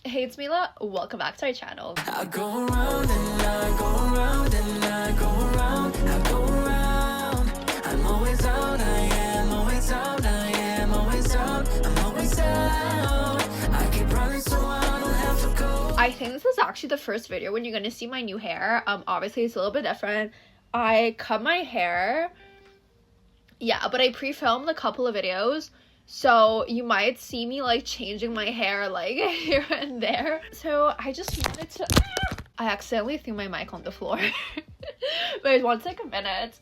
Hey, it's Mila. Welcome back to our channel. I go around and I go around and I go around, I go around. I'm always out, I am always out, I am always out, I'm always out. I keep running so I don't have to go. I think this is actually the first video when you're gonna see my new hair. Obviously it's a little bit different. I cut my hair. Yeah, but I pre-filmed a couple of videos. So you might see me like changing my hair like here and there. So I just wanted to, I accidentally threw my mic on the floor. But I want to take a minute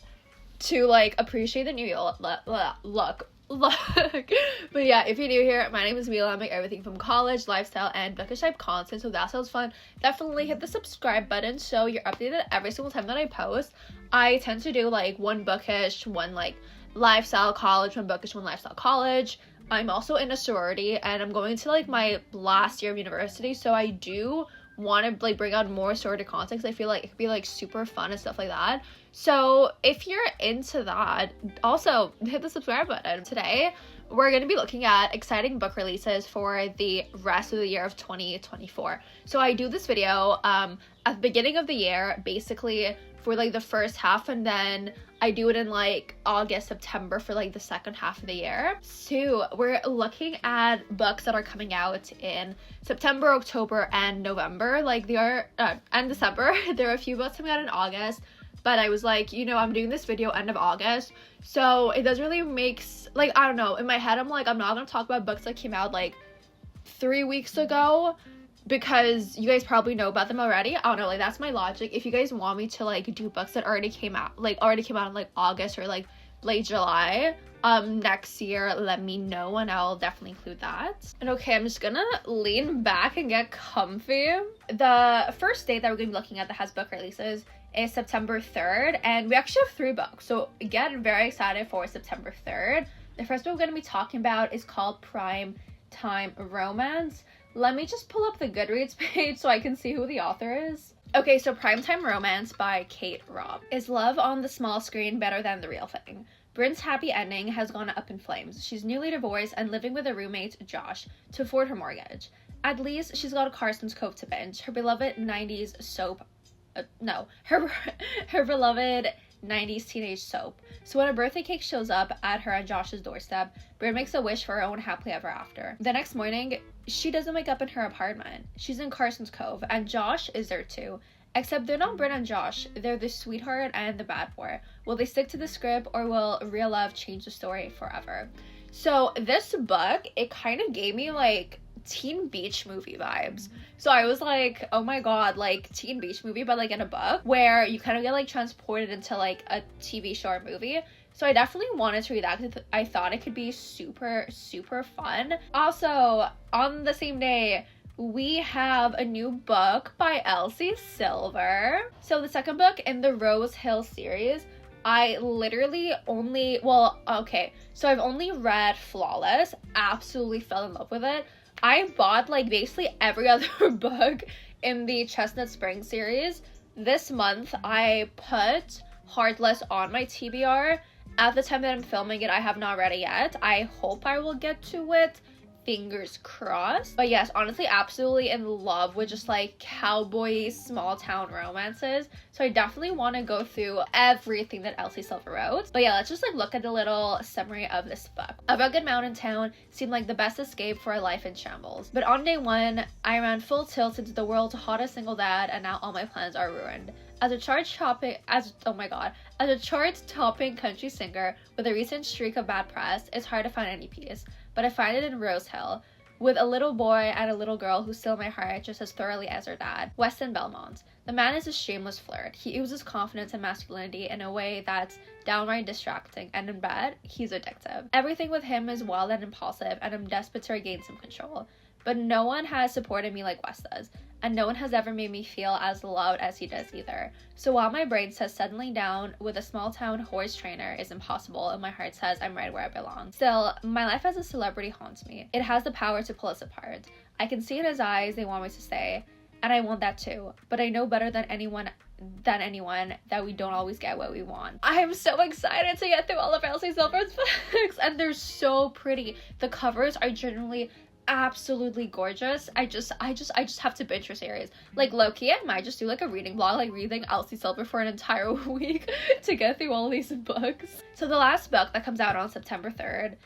to like appreciate the new look. But yeah, if you're new here, my name is Mila. I make everything from college, lifestyle, and bookish type content. So if that sounds fun, definitely hit the subscribe button so you're updated every single time that I post. I tend to do like one bookish, one like lifestyle college, one bookish, one lifestyle college. I'm also in a sorority and I'm going to like my last year of university, so I do want to like bring out more sorority content because I feel like it could be like super fun and stuff like that. So if you're into that, also hit the subscribe button. Today we're going to be looking at exciting book releases for the rest of the year of 2024. So I do this video at the beginning of the year, basically for like the first half, and then I do it in like August, September for like the second half of the year. So we're looking at books that are coming out in September, October, and November. Like they are, and December. There are a few books coming out in August, but I was like, you know, I'm doing this video end of August, so it doesn't really make, like, I don't know, in my head I'm like, I'm not gonna talk about books that came out like 3 weeks ago, because you guys probably know about them already. I don't know, like that's my logic. If you guys want me to like do books that already came out in like August or like late July next year, let me know and I'll definitely include that. And okay, I'm just gonna lean back and get comfy. The first date that we're gonna be looking at that has book releases is September 3rd, and we actually have 3 books, so get very excited for September 3rd. The first book we're gonna be talking about is called Prime Time Romance. Let me just pull up the Goodreads page so I can see who the author is. Okay, so Primetime Romance by Kate Robb. Is love on the small screen better than the real thing? Bryn's happy ending has gone up in flames. She's newly divorced and living with a roommate, Josh, to afford her mortgage. At least she's got a Carson's Cove to binge, her beloved 90s soap. Her beloved 90s teenage soap. So when a birthday cake shows up at her on Josh's doorstep, Bryn makes a wish for her own happily ever after. The next morning, she doesn't wake up in her apartment. She's in Carson's Cove, and Josh is there too. Except they're not Bryn and Josh, they're the sweetheart and the bad boy. Will they stick to the script, or will real love change the story forever? So this book, it kind of gave me like Teen Beach movie vibes. So I was like, oh my god, like Teen Beach movie, but like in a book, where you kind of get like transported into like a TV show or movie. So I definitely wanted to read that because I thought it could be super fun. Also, on the same day, we have a new book by Elsie Silver. So the second book in the Rose Hill series, I literally only, so I've only read Flawless, absolutely fell in love with it. I bought like basically every other book in the Chestnut Spring series. This month, I put Heartless on my TBR. At the time that I'm filming it, I have not read it yet. I hope I will get to it. Fingers crossed. But yes, honestly, absolutely in love with just like cowboy small town romances. So I definitely want to go through everything that Elsie Silver wrote. But yeah, let's just like look at a little summary of this book. A rugged mountain town seemed like the best escape for a life in shambles. But on day 1, I ran full tilt into the world's hottest single dad, and now all my plans are ruined. As a chart-topping country singer with a recent streak of bad press, it's hard to find any peace. But I find it in Rose Hill, with a little boy and a little girl who steal my heart just as thoroughly as her dad, Weston Belmont. The man is a shameless flirt. He oozes confidence and masculinity in a way that's downright distracting, and in bed, he's addictive. Everything with him is wild and impulsive, and I'm desperate to regain some control. But no one has supported me like Wes does, and no one has ever made me feel as loved as he does either. So while my brain says settling down with a small town horse trainer is impossible, and my heart says I'm right where I belong, still, my life as a celebrity haunts me. It has the power to pull us apart. I can see in his eyes they want me to stay, and I want that too. But I know better than anyone that we don't always get what we want. I am so excited to get through all of Elsie Silver's books, and they're so pretty. The covers are generally absolutely gorgeous. I just have to binge her series. Like, low-key, I might just do like a reading vlog, like reading Elsie Silver for an entire week to get through all these books. So the last book that comes out on September 3rd,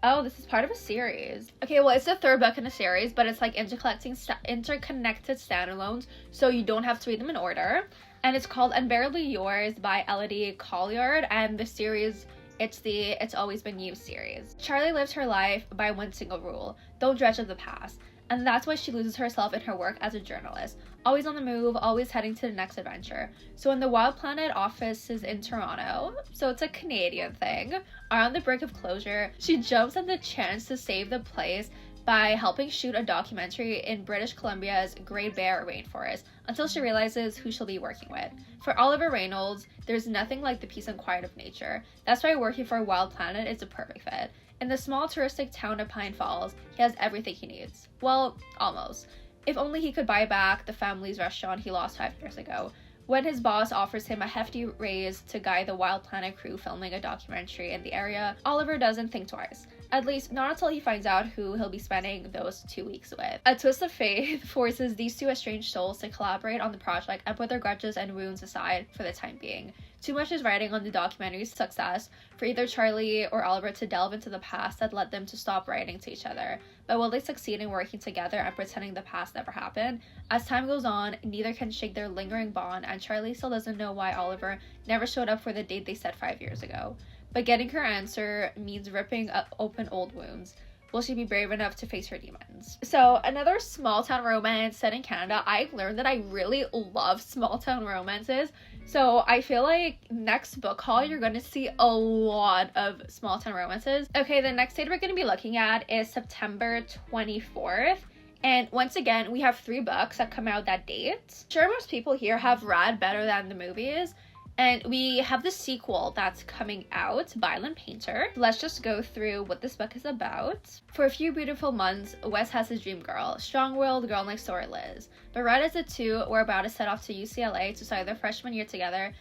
oh, this is part of a series. Okay, well, it's the third book in a series, but it's like interconnected standalones, so you don't have to read them in order. And it's called Unbearably Yours by Elodie Colliard, and the series, it's the It's Always Been You series. Charlie lives her life by one single rule: don't dredge of the past. And that's why she loses herself in her work as a journalist. Always on the move, always heading to the next adventure. So when the Wild Planet office is in Toronto, so it's a Canadian thing, are on the brink of closure, she jumps at the chance to save the place by helping shoot a documentary in British Columbia's Great Bear Rainforest until she realizes who she'll be working with. For Oliver Reynolds, there's nothing like the peace and quiet of nature. That's why working for Wild Planet is a perfect fit. In the small touristic town of Pine Falls, he has everything he needs. Well, almost. If only he could buy back the family's restaurant he lost 5 years ago. When his boss offers him a hefty raise to guide the Wild Planet crew filming a documentary in the area, Oliver doesn't think twice. At least, not until he finds out who he'll be spending those 2 weeks with. A twist of fate forces these two estranged souls to collaborate on the project and put their grudges and wounds aside for the time being. Too much is riding on the documentary's success for either Charlie or Oliver to delve into the past that led them to stop writing to each other. But will they succeed in working together and pretending the past never happened? As time goes on, neither can shake their lingering bond, and Charlie still doesn't know why Oliver never showed up for the date they set 5 years ago. But getting her answer means ripping open old wounds. Will she be brave enough to face her demons? So, another small town romance set in Canada. I've learned that I really love small town romances. So, I feel like next book haul, you're going to see a lot of small town romances. Okay, the next date we're going to be looking at is September 24th. And once again, we have 3 books that come out that date. Sure, most people here have read better than the movies. And we have the sequel that's coming out, Violent Painter. Let's just go through what this book is about. For a few beautiful months, Wes has his dream girl, strong-willed girl next door Liz. But right as the two were about to set off to UCLA to start their freshman year together,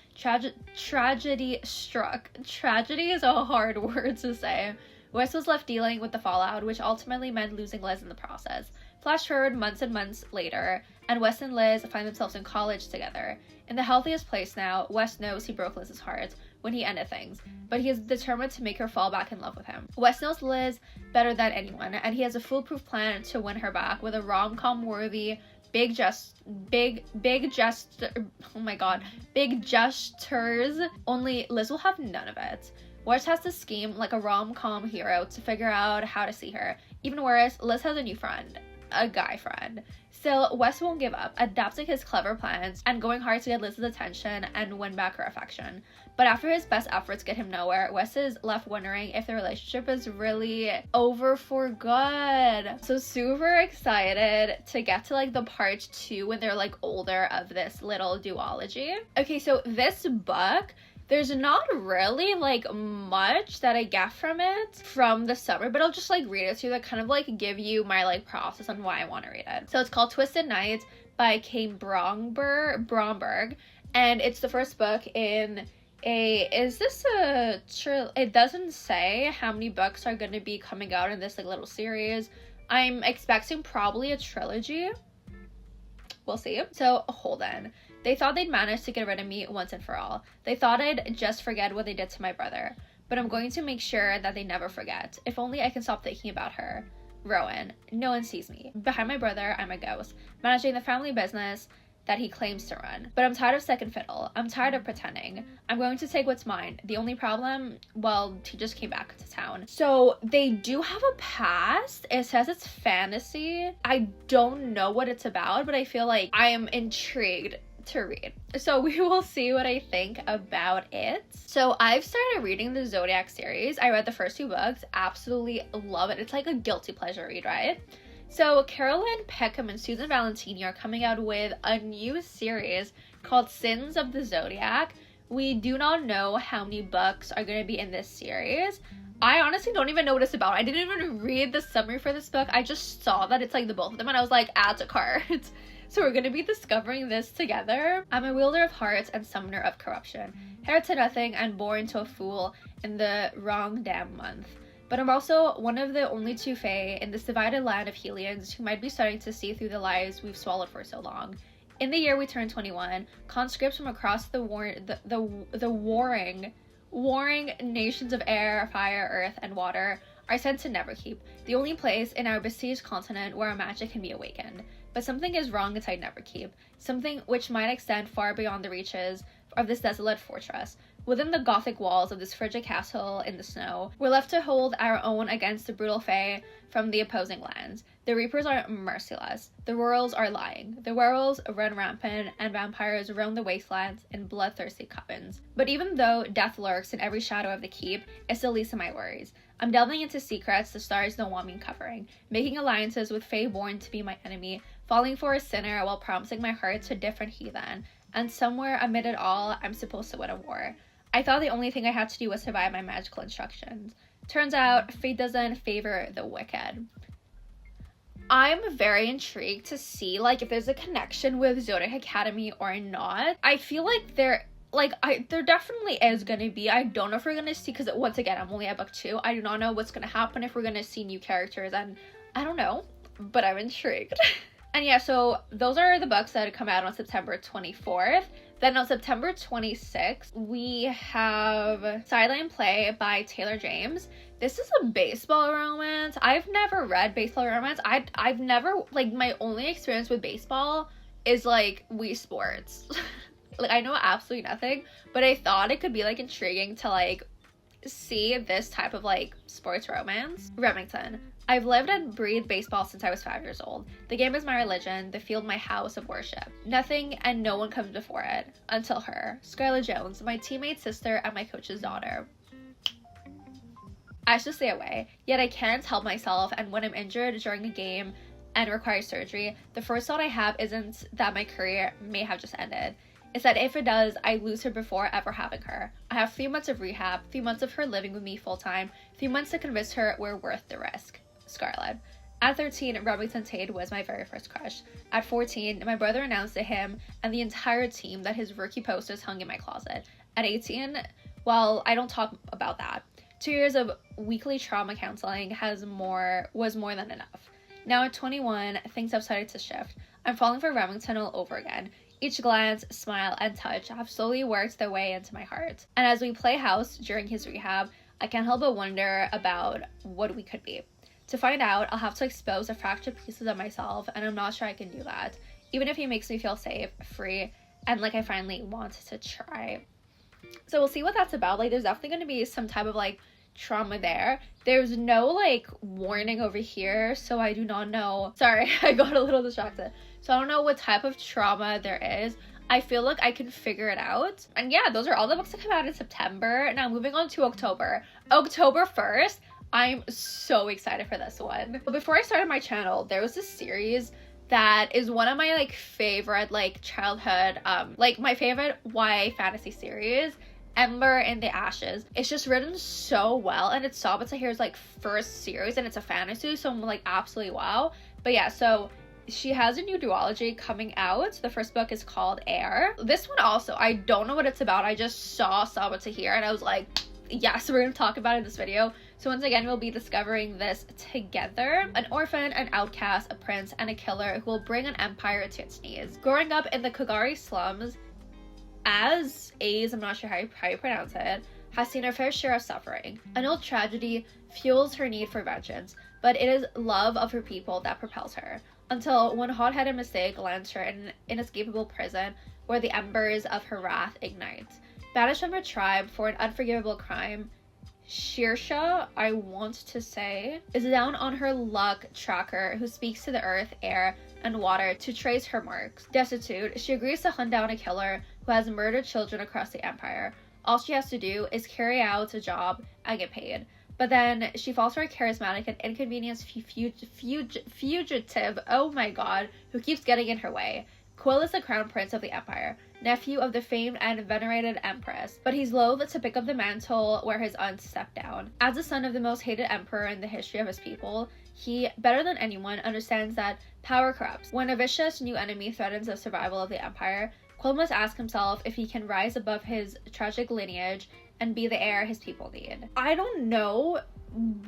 tragedy struck. Tragedy is a hard word to say. Wes was left dealing with the fallout, which ultimately meant losing Liz in the process. Flash forward months and months later, and Wes and Liz find themselves in college together. In the healthiest place now, Wes knows he broke Liz's heart when he ended things, but he is determined to make her fall back in love with him. Wes knows Liz better than anyone, and he has a foolproof plan to win her back with a rom-com worthy big gestures. Only Liz will have none of it. Wes has to scheme like a rom-com hero to figure out how to see her. Even worse, Liz has a new friend, a guy friend. Still, Wes won't give up, adapting his clever plans and going hard to get Liz's attention and win back her affection. But after his best efforts get him nowhere, Wes is left wondering if the relationship is really over for good. So super excited to get to like the part 2 when they're like older of this little duology. Okay, so this book, there's not really like much that I get from it from the summary, but I'll just like read it to you to kind of like give you my like process on why I want to read it. So it's called Twisted Night by Kate Bromberg, and it's the first book in it doesn't say how many books are going to be coming out in this like little series. I'm expecting probably a trilogy. We'll see. So hold on. They thought they'd managed to get rid of me once and for all. They thought I'd just forget what they did to my brother. But I'm going to make sure that they never forget. If only I can stop thinking about her. Rowan. No one sees me. Behind my brother, I'm a ghost, managing the family business that he claims to run. But I'm tired of second fiddle. I'm tired of pretending. I'm going to take what's mine. The only problem, well, he just came back to town. So they do have a past. It says it's fantasy. I don't know what it's about, but I feel like I am intrigued to read. So we will see what I think about it. So I've started reading the Zodiac series. I read the first 2 books. Absolutely love it. It's like a guilty pleasure read, right? So Carolyn Peckham and Susan Valentini are coming out with a new series called Sins of the Zodiac. We do not know how many books are going to be in this series. I honestly don't even know what it's about. I didn't even read the summary for this book. I just saw that it's like the both of them and I was like, add to cart. So we're going to be discovering this together. I'm a wielder of hearts and summoner of corruption, heir to nothing and born to a fool in the wrong damn month. but I'm also one of the only two Fae in this divided land of Helians who might be starting to see through the lies we've swallowed for so long. In the year we turned 21, conscripts from across the warring nations of air, fire, earth, and water are sent to Neverkeep, the only place in our besieged continent where our magic can be awakened. But something is wrong inside Neverkeep, something which might extend far beyond the reaches of this desolate fortress. Within the gothic walls of this frigid castle in the snow, we're left to hold our own against the brutal Fae from the opposing lands. The Reapers are merciless. The Werewolves are lying. The werewolves run rampant, and vampires roam the wastelands in bloodthirsty covens. But even though death lurks in every shadow of the keep, it's the least of my worries. I'm delving into secrets the stars don't want me covering, making alliances with Fae born to be my enemy, falling for a sinner while promising my heart to a different heathen. And somewhere amid it all, I'm supposed to win a war. I thought the only thing I had to do was survive my magical instructions. Turns out, fate doesn't favor the wicked. I'm very intrigued to see, like, if there's a connection with Zodiac Academy or not. I feel like there definitely is gonna be. I don't know if we're gonna see, because once again, I'm only at book 2. I do not know what's gonna happen, if we're gonna see new characters, and I don't know, but I'm intrigued. And yeah, so those are the books that come out on September 24th. Then on September 26th, we have Sideline Play by Taylor James. This is a baseball romance. I've never read baseball romance. I've never, like, my only experience with baseball is, like, Wii Sports. Like, I know absolutely nothing, but I thought it could be, like, intriguing to, like, see this type of, like, sports romance. Remington. I've lived and breathed baseball since I was 5 years old. The game is my religion, the field my house of worship. Nothing and no one comes before it. Until her. Scarlett Jones, my teammate's sister and my coach's daughter. I should stay away, yet I can't help myself, and when I'm injured during a game and require surgery, the first thought I have isn't that my career may have just ended. It's that if it does, I lose her before ever having her. I have 3 months of rehab, 3 months of her living with me full-time, 3 months to convince her we're worth the risk. Scarlett. At 13, Remington Tate was my very first crush. At 14, my brother announced to him and the entire team that his rookie posters hung in my closet. At 18, well, I don't talk about that. 2 years of weekly trauma counseling was more than enough. Now at 21, things have started to shift. I'm falling for Remington all over again. Each glance, smile, and touch have slowly worked their way into my heart. And as we play house during his rehab, I can't help but wonder about what we could be. To find out, I'll have to expose the fractured pieces of myself, and I'm not sure I can do that. Even if he makes me feel safe, free, and like I finally want to try. So we'll see what that's about. Like, there's definitely going to be some type of, like, trauma there. There's no, like, warning over here, so I do not know. Sorry, I got a little distracted. So I don't know what type of trauma there is. I feel like I can figure it out. And yeah, those are all the books that come out in September. Now moving on to October. October 1st. I'm so excited for this one. But before I started my channel, there was this series that is one of my, like, favorite, like, childhood, like, my favorite YA fantasy series, Ember in the Ashes. It's just written so well, and it's Sabaa Tahir's, like, first series, and it's a fantasy, so I'm, like, absolutely wow. But yeah, so she has a new duology coming out. The first book is called Air. This one also, I don't know what it's about. I just saw Sabaa Tahir, and I was like, yes, we're gonna talk about it in this video. So once again, we'll be discovering this together. An orphan, an outcast, a prince, and a killer who will bring an empire to its knees. Growing up in the Kugari slums, as I'm not sure how you pronounce it, has seen her fair share of suffering. An old tragedy fuels her need for vengeance, but it is love of her people that propels her. Until one hot-headed mistake lands her in an inescapable prison where the embers of her wrath ignite. Banished from her tribe for an unforgivable crime, Shirsha, I want to say, is down on her luck tracker who speaks to the earth, air, and water to trace her marks. Destitute, she agrees to hunt down a killer who has murdered children across the empire. All she has to do is carry out a job and get paid. But then she falls for a charismatic and inconvenienced fugitive, oh my god, who keeps getting in her way. Quill is the crown prince of the empire, nephew of the famed and venerated empress, but he's loath to pick up the mantle where his aunt stepped down. As the son of the most hated emperor in the history of his people, he, better than anyone, understands that power corrupts. When a vicious new enemy threatens the survival of the empire, Quill must ask himself if he can rise above his tragic lineage and be the heir his people need. I don't know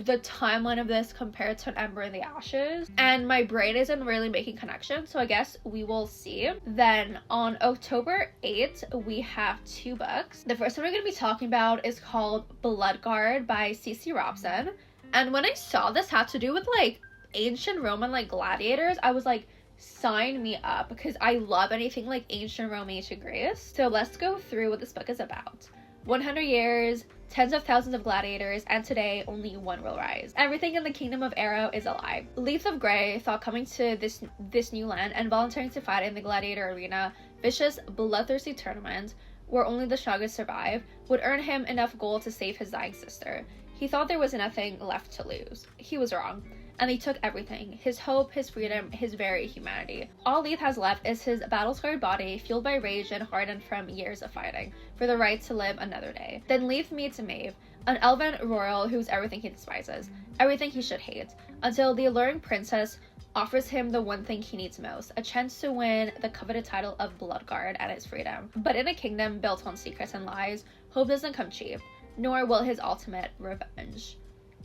the timeline of this compared to an Ember in the Ashes, and my brain isn't really making connections, so I guess we will see. Then on October 8th, we have 2 books. The first one we're going to be talking about is called Bloodguard by C.C. Robson, and when I saw this had to do with like ancient Roman like gladiators, I was like, sign me up, because I love anything like ancient Rome, ancient Greece. So let's go through what this book is about. 100 years, tens of thousands of gladiators, and today only one will rise. Everything in the kingdom of Arrow is alive. Leith of Grey thought coming to this new land and volunteering to fight in the gladiator arena, vicious, bloodthirsty tournament where only the strongest survive, would earn him enough gold to save his dying sister. He thought there was nothing left to lose. He was wrong. And they took everything. His hope, his freedom, his very humanity. All Leith has left is his battle-scarred body, fueled by rage and hardened from years of fighting, for the right to live another day. Then Leith meets Maeve, an elven royal who's everything he despises, everything he should hate, until the alluring princess offers him the one thing he needs most, a chance to win the coveted title of Bloodguard and his freedom. But in a kingdom built on secrets and lies, hope doesn't come cheap, nor will his ultimate revenge.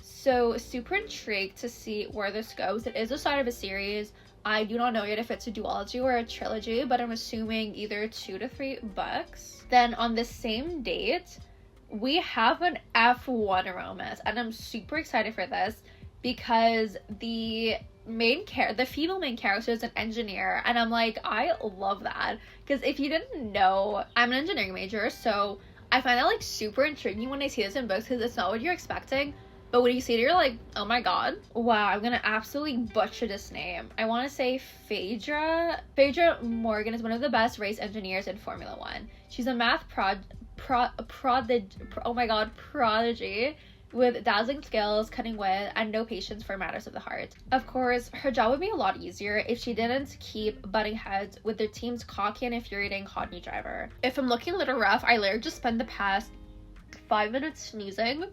So super intrigued to see where this goes. It is the start of a series. I do not know yet if it's a duology or a trilogy, but I'm assuming either 2 to 3 books. Then on the same date, we have an F1 romance, and I'm super excited for this because the female main character is an engineer, and I'm like, I love that, because if you didn't know, I'm an engineering major, so I find that like super intriguing when I see this in books, because it's not what you're expecting. But when you see it, you're like, oh my god. Wow, I'm gonna absolutely butcher this name. I want to say Phaedra. Phaedra Morgan is one of the best race engineers in Formula 1. She's a math prodigy with dazzling skills, cutting wit, and no patience for matters of the heart. Of course, her job would be a lot easier if she didn't keep butting heads with their team's cocky and infuriating hot new driver. If I'm looking a little rough, I literally just spent the past 5 minutes sneezing.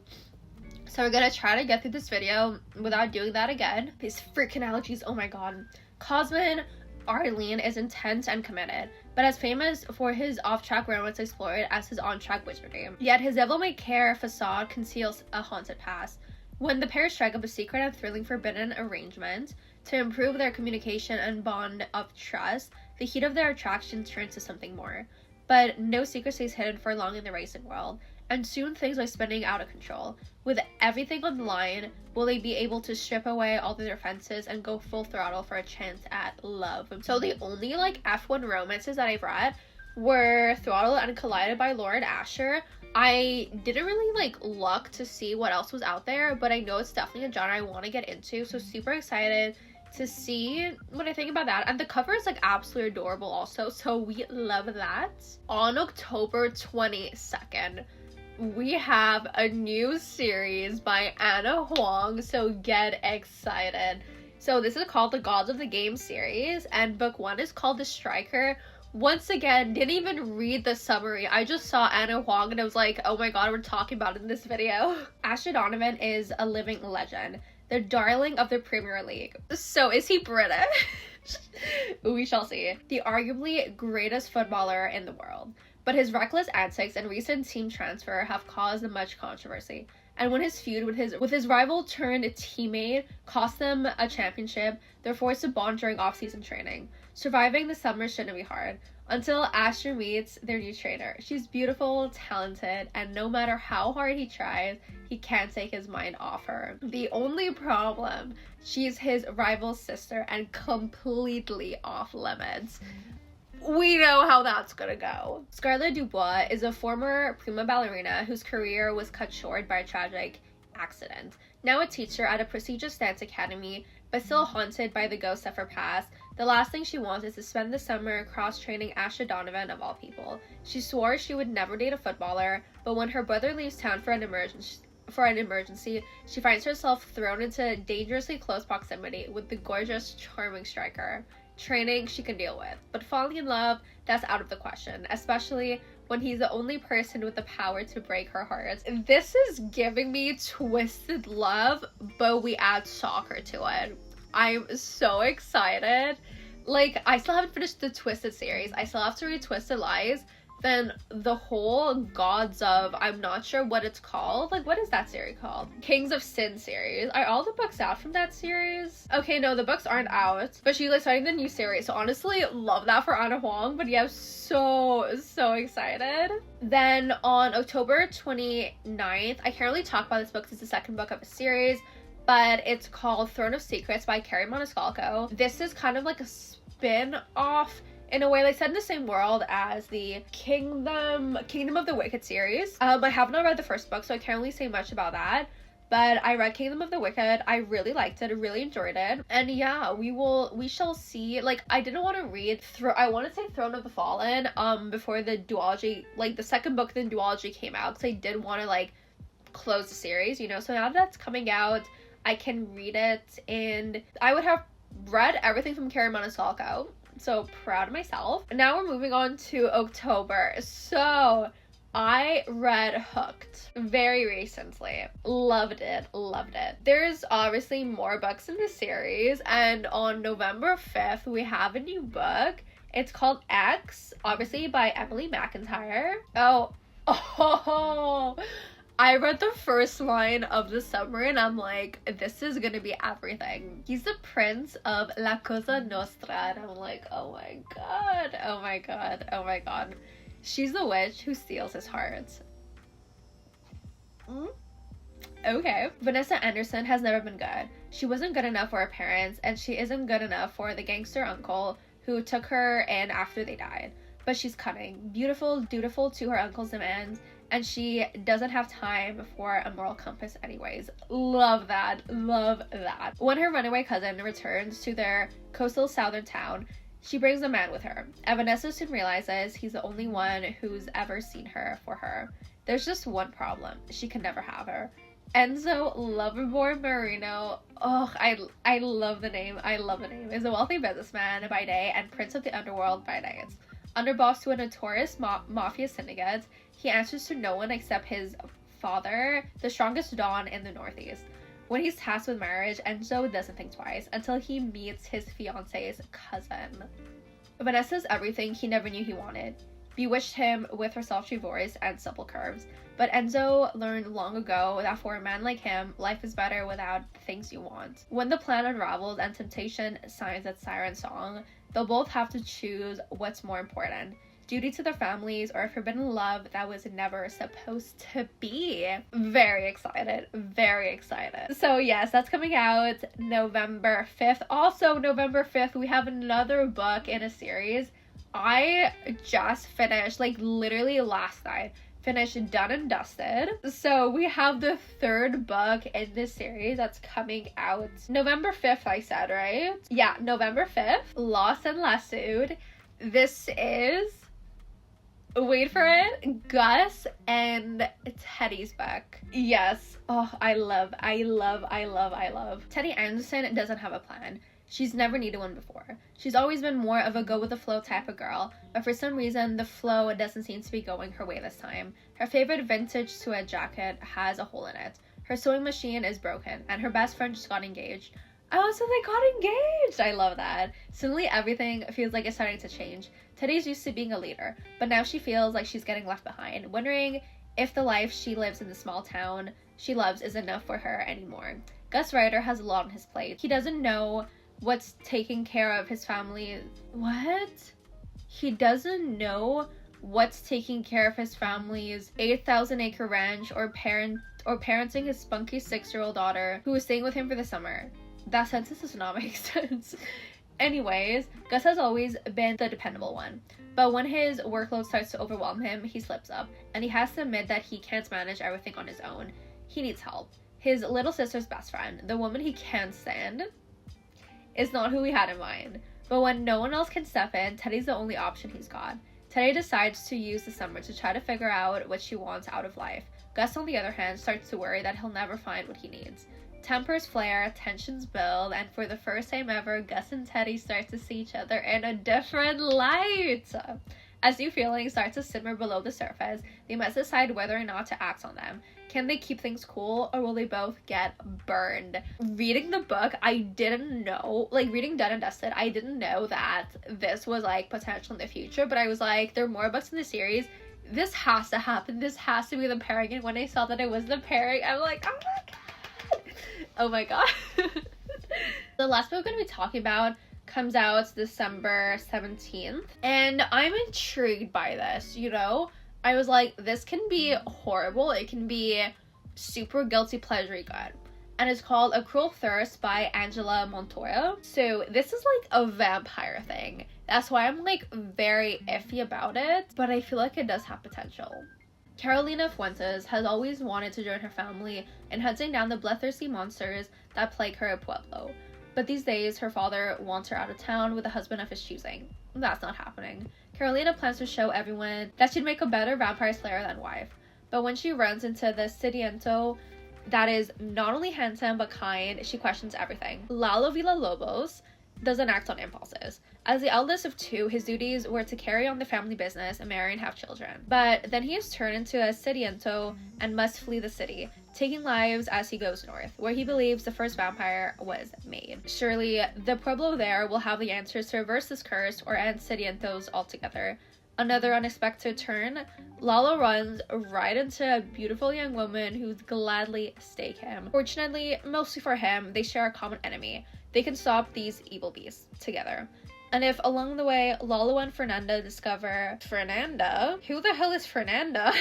So we're gonna try to get through this video without doing that again. These freaking allergies, oh my god. Cosmin Arlene is intense and committed, but as famous for his off-track romance explored as his on-track wizardry. Yet his devil-may-care facade conceals a haunted past. When the pair strike up a secret and thrilling forbidden arrangement to improve their communication and bond of trust, the heat of their attraction turns to something more. But no secret stays hidden for long in the racing world, and soon things are spinning out of control. With everything on the line, will they be able to strip away all their defenses and go full throttle for a chance at love? So the only like F1 romances that I've read were Throttled and Collided by Lauren Asher. I didn't really like look to see what else was out there, but I know it's definitely a genre I want to get into, so super excited to see what I think about that. And the cover is like absolutely adorable also, so we love that. On October 22nd, we have a new series by Anna Huang, so get excited. So this is called the Gods of the Game series, and book 1 is called The Striker. Once again, didn't even read the summary. I just saw Anna Huang and I was like, oh my god, we're talking about it in this video. Asher Donovan is a living legend, the darling of the Premier League. So is he British? We shall see. The arguably greatest footballer in the world. But his reckless antics and recent team transfer have caused much controversy. And when his feud with his rival turned teammate cost them a championship, they're forced to bond during off-season training. Surviving the summer shouldn't be hard, until Asher meets their new trainer. She's beautiful, talented, and no matter how hard he tries, he can't take his mind off her. The only problem, she's his rival's sister and completely off limits. We know how that's gonna go. Scarlett Dubois is a former prima ballerina whose career was cut short by a tragic accident. Now a teacher at a prestigious dance academy, but still haunted by the ghosts of her past, the last thing she wants is to spend the summer cross-training Asher Donovan of all people. She swore she would never date a footballer, but when her brother leaves town for an emergency, she finds herself thrown into dangerously close proximity with the gorgeous, charming striker. Training she can deal with, but falling in love, that's out of the question, especially when he's the only person with the power to break her heart. This is giving me Twisted Love, but we add soccer to it. I'm so excited. Like, I still haven't finished the Twisted series. I still have to read Twisted Lies, Then the whole Gods of, I'm not sure what it's called. Like, what is that series called? Kings of Sin series. Are all the books out from that series? Okay, no, the books aren't out. But she's like starting the new series. So honestly, love that for Anna Huang. But yeah, so excited. Then on October 29th, I can't really talk about this book because it's the second book of a series. But it's called Throne of Secrets by Carrie Maniscalco. This is kind of like a spin-off in a way, like set in the same world as the Kingdom of the Wicked series. I have not read the first book, so I can't really say much about that. But I read Kingdom of the Wicked. I really liked it. I really enjoyed it. And yeah, we shall see. Like, I didn't want to read I want to say Throne of the Fallen before the duology, like the second book in the duology came out, because I did want to like close the series, you know. So now that that's coming out, I can read it, and I would have read everything from Carrie Maniscalco. So proud of myself. Now we're moving on to October. So I read Hooked very recently. Loved it. There's obviously more books in the series, and on November 5th we have a new book. It's called X, obviously by Emily McIntyre. Oh, I read the first line of the summary and I'm like, this is gonna be everything. He's the prince of La Cosa Nostra, and I'm like, oh my god. She's the witch who steals his heart. Okay. Vanessa Anderson has never been good. She wasn't good enough for her parents, and she isn't good enough for the gangster uncle who took her in after they died. But she's cunning, beautiful, dutiful to her uncle's demands, and she doesn't have time for a moral compass anyways. Love that. When her runaway cousin returns to their coastal southern town, she brings a man with her, and Vanessa soon realizes he's the only one who's ever seen her for her. There's just one problem. She can never have her. Enzo Loverboy Marino, I love the name. Is a wealthy businessman by day and prince of the underworld by night. Underboss to a notorious mafia syndicate, he answers to no one except his father, the strongest Don in the Northeast. When he's tasked with marriage, Enzo doesn't think twice until he meets his fiance's cousin. Vanessa's everything he never knew he wanted. Bewitched him with her sultry voice and supple curves. But Enzo learned long ago that for a man like him, life is better without the things you want. When the plan unravels and temptation signs its siren song, they'll both have to choose what's more important. Duty to their families or a forbidden love that was never supposed to be. Very excited. So yes, that's coming out November 5th. Also November 5th, we have another book in a series. I just finished, like literally last night, finished Done and Dusted. So we have the third book in this series that's coming out November 5th, I said, right? Yeah, November 5th. Lost and Lassoed. This is, wait for it, Gus and Teddy's book. Yes. Oh, I love. Teddy Anderson doesn't have a plan. She's never needed one before. She's always been more of a go-with-the-flow type of girl, but for some reason, the flow doesn't seem to be going her way this time. Her favorite vintage suede jacket has a hole in it. Her sewing machine is broken, and her best friend just got engaged. Oh, so they got engaged! I love that. Suddenly, everything feels like it's starting to change. Teddy's used to being a leader, but now she feels like she's getting left behind, wondering if the life she lives in the small town she loves is enough for her anymore. Gus Ryder has a lot on his plate. He doesn't know what's taking care of his family. What? He doesn't know what's taking care of his family's 8,000-acre ranch or parenting his spunky 6-year-old daughter who is staying with him for the summer. That sentence does not make sense. Anyways, Gus has always been the dependable one, but when his workload starts to overwhelm him, he slips up, and he has to admit that he can't manage everything on his own. He needs help. His little sister's best friend, the woman he can't stand, is not who he had in mind. But when no one else can step in, Teddy's the only option he's got. Teddy decides to use the summer to try to figure out what she wants out of life. Gus, on the other hand, starts to worry that he'll never find what he needs. Tempers flare, tensions build, and for the first time ever, Gus and Teddy start to see each other in a different light. As new feelings start to simmer below the surface, they must decide whether or not to act on them. Can they keep things cool, or will they both get burned? Reading the book, I didn't know, like, reading Done and Dusted, I didn't know that this was, like, potential in the future, but I was like, there are more books in the series. This has to happen. This has to be the pairing. And when I saw that it was the pairing, I'm like, oh my god. Oh my god. The last book we're going to be talking about comes out December 17th. And I'm intrigued by this, you know? I was like, this can be horrible. It can be super guilty pleasure good. And it's called A Cruel Thirst by Angela Montoya. So this is like a vampire thing. That's why I'm like very iffy about it. But I feel like it does have potential. Carolina Fuentes has always wanted to join her family in hunting down the bloodthirsty monsters that plague her pueblo. But these days, her father wants her out of town with a husband of his choosing. That's not happening. Carolina plans to show everyone that she'd make a better vampire slayer than wife. But when she runs into the Sediento that is not only handsome but kind, she questions everything. Lalo Villalobos doesn't act on impulses. As the eldest of two, his duties were to carry on the family business and marry and have children. But then he is turned into a Sediento and must flee the city, taking lives as he goes north, where he believes the first vampire was made. Surely, the pueblo there will have the answers to reverse this curse or end Sedientos altogether. Another unexpected turn, Lalo runs right into a beautiful young woman who'd gladly stake him. Fortunately, mostly for him, they share a common enemy. They can stop these evil beasts together. And if along the way, Lalo and Fernanda discover... Fernanda? Who the hell is Fernanda?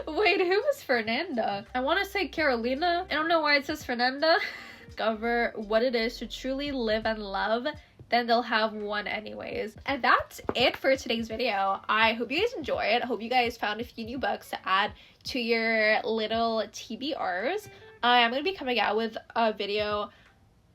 Wait, who is Fernanda? I want to say Carolina. I don't know why it says Fernanda. Discover what it is to truly live and love, then they'll have one anyways. And that's it for today's video. I hope you guys enjoyed. I hope you guys found a few new books to add to your little TBRs. I'm going to be coming out with a video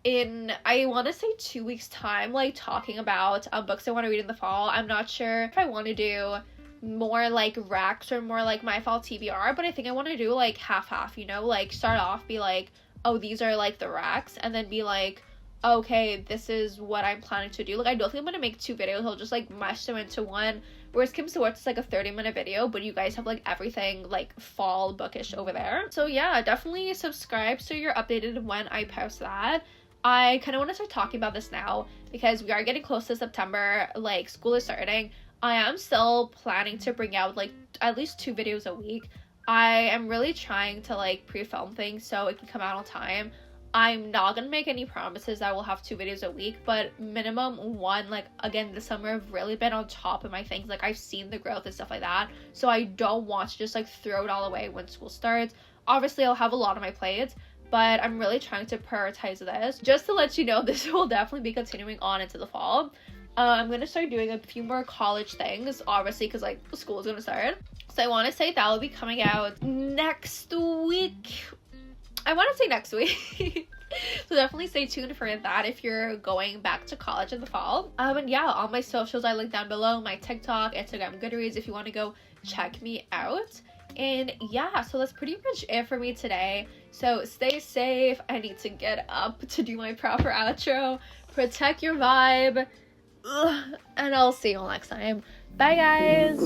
in, I want to say 2 weeks time, like talking about books I want to read in the fall. I'm not sure if I want to do more like Rex or more like my fall TBR, but I think I want to do like half, you know, like start off, be like, oh, these are like the Rex, and then be like, okay, this is what I'm planning to do. Like, I don't think I'm gonna make 2 videos. I'll just like mash them into one. Worst comes to worst, it's like a 30-minute video, but you guys have like everything like fall bookish over there. So yeah, definitely subscribe so you're updated when I post that. I kind of want to start talking about this now because we are getting close to September, like school is starting. I am still planning to bring out like at least 2 videos a week. I am really trying to like pre-film things so it can come out on time. I'm not gonna make any promises that I will have 2 videos a week, but minimum 1. Like, again, this summer I've really been on top of my things. Like, I've seen the growth and stuff like that, so I don't want to just like throw it all away when school starts. Obviously, I'll have a lot on my plate, but I'm really trying to prioritize this. Just to let you know, this will definitely be continuing on into the fall. I'm gonna start doing a few more college things, obviously, because like school is gonna start. So I want to say that will be coming out next week. I want to say next week. So definitely stay tuned for that if you're going back to college in the fall. And yeah, all my socials I link down below, my TikTok, Instagram, Goodreads, if you want to go check me out. And yeah, so that's pretty much it for me today. So stay safe. I need to get up to do my proper outro. Protect your vibe. Ugh. And I'll see you all next time. Bye, guys.